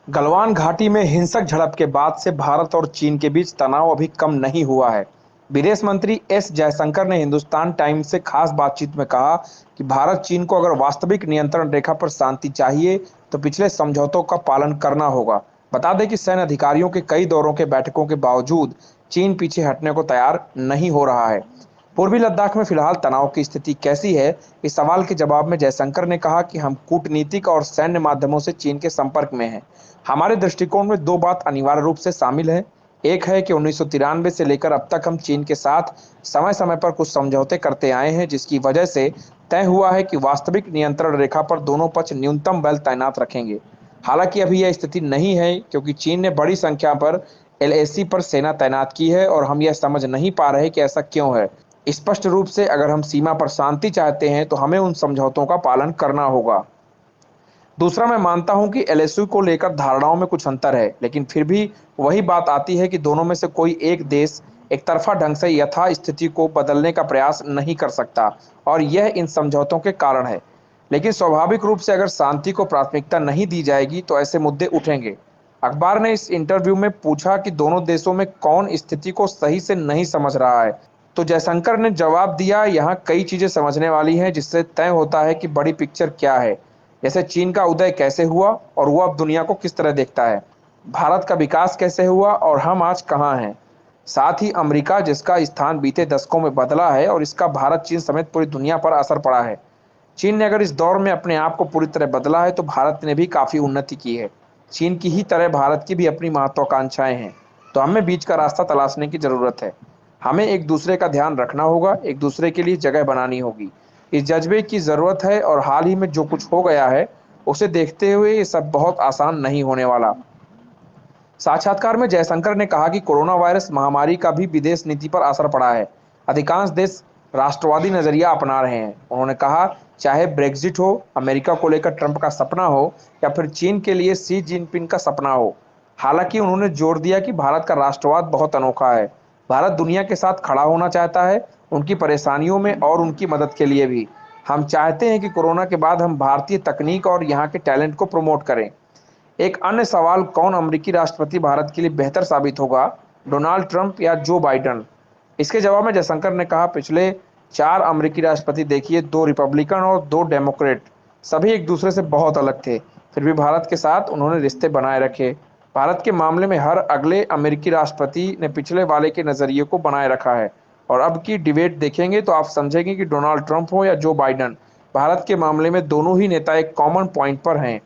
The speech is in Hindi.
गलवान घाटी में हिंसक झड़प के बाद से भारत और चीन के बीच तनाव अभी कम नहीं हुआ है। विदेश मंत्री एस जयशंकर ने हिंदुस्तान टाइम्स से खास बातचीत में कहा कि भारत चीन को अगर वास्तविक नियंत्रण रेखा पर शांति चाहिए तो पिछले समझौतों का पालन करना होगा। बता दें कि सैन्य अधिकारियों के कई दौरों के बैठकों के बावजूद चीन पीछे हटने को तैयार नहीं हो रहा है। पूर्वी लद्दाख में फिलहाल तनाव की स्थिति कैसी है, इस सवाल के जवाब में जयशंकर ने कहा कि हम कूटनीतिक और सैन्य माध्यमों से चीन के संपर्क में हैं। हमारे दृष्टिकोण में दो बात अनिवार्य रूप से शामिल है। एक है कि 1993 से लेकर अब तक हम चीन के साथ समय समय पर कुछ समझौते करते आए हैं, जिसकी वजह से तय हुआ है कि वास्तविक नियंत्रण रेखा पर दोनों पक्ष न्यूनतम बल तैनात रखेंगे। हालांकि अभी यह स्थिति नहीं है, क्योंकि चीन ने बड़ी संख्या पर एलएसी पर सेना तैनात की है और हम यह समझ नहीं पा रहे कि ऐसा क्यों है। स्पष्ट रूप से अगर हम सीमा पर शांति चाहते हैं तो हमें उन समझौतों का पालन करना होगा। दूसरा, मैं मानता हूं कि एलएसी को लेकर धारणाओं में कुछ अंतर है, लेकिन फिर भी वही बात आती है कि दोनों में से कोई एक देश एक तरफा ढंग से यथा स्थिति को बदलने का प्रयास नहीं कर सकता, और यह इन समझौतों के कारण है। लेकिन स्वाभाविक रूप से अगर शांति को प्राथमिकता नहीं दी जाएगी तो ऐसे मुद्दे उठेंगे। अखबार ने इस इंटरव्यू में पूछा कि दोनों देशों में कौन स्थिति को सही से नहीं समझ रहा है, तो जयशंकर ने जवाब दिया, यहाँ कई चीजें समझने वाली हैं जिससे तय होता है कि बड़ी पिक्चर क्या है। जैसे चीन का उदय कैसे हुआ और वो अब दुनिया को किस तरह देखता है, भारत का विकास कैसे हुआ और हम आज कहाँ हैं। साथ ही अमेरिका, जिसका स्थान बीते दशकों में बदला है और इसका भारत चीन समेत पूरी दुनिया पर असर पड़ा है। चीन ने अगर इस दौर में अपने आप को पूरी तरह बदला है तो भारत ने भी काफी उन्नति की है। चीन की ही तरह भारत की भी अपनी महत्वाकांक्षाएं हैं, तो हमें बीच का रास्ता तलाशने की जरूरत है। हमें एक दूसरे का ध्यान रखना होगा, एक दूसरे के लिए जगह बनानी होगी। इस जज्बे की जरूरत है, और हाल ही में जो कुछ हो गया है उसे देखते हुए ये सब बहुत आसान नहीं होने वाला। साक्षात्कार में जयशंकर ने कहा कि कोरोना वायरस महामारी का भी विदेश नीति पर असर पड़ा है। अधिकांश देश राष्ट्रवादी नजरिया अपना रहे हैं। उन्होंने कहा, चाहे ब्रेग्जिट हो, अमेरिका को लेकर ट्रंप का सपना हो, या फिर चीन के लिए सी जिनपिंग का सपना हो। हालांकि उन्होंने जोर दिया कि भारत का राष्ट्रवाद बहुत अनोखा है। भारत दुनिया के साथ खड़ा होना चाहता है, उनकी परेशानियों में और उनकी मदद के लिए भी। हम चाहते हैं कि कोरोना के बाद हम भारतीय तकनीक और यहाँ के टैलेंट को प्रमोट करें। एक अन्य सवाल, कौन अमेरिकी राष्ट्रपति भारत के लिए बेहतर साबित होगा, डोनाल्ड ट्रंप या जो बाइडन। इसके जवाब में जयशंकर ने कहा, पिछले 4 अमेरिकी राष्ट्रपति देखिए, 2 रिपब्लिकन और 2 डेमोक्रेट, सभी एक दूसरे से बहुत अलग थे, फिर भी भारत के साथ उन्होंने रिश्ते बनाए रखे। भारत के मामले में हर अगले अमेरिकी राष्ट्रपति ने पिछले वाले के नजरिए को बनाए रखा है। और अब की डिबेट देखेंगे तो आप समझेंगे कि डोनाल्ड ट्रंप हो या जो बाइडन, भारत के मामले में दोनों ही नेता एक कॉमन पॉइंट पर हैं।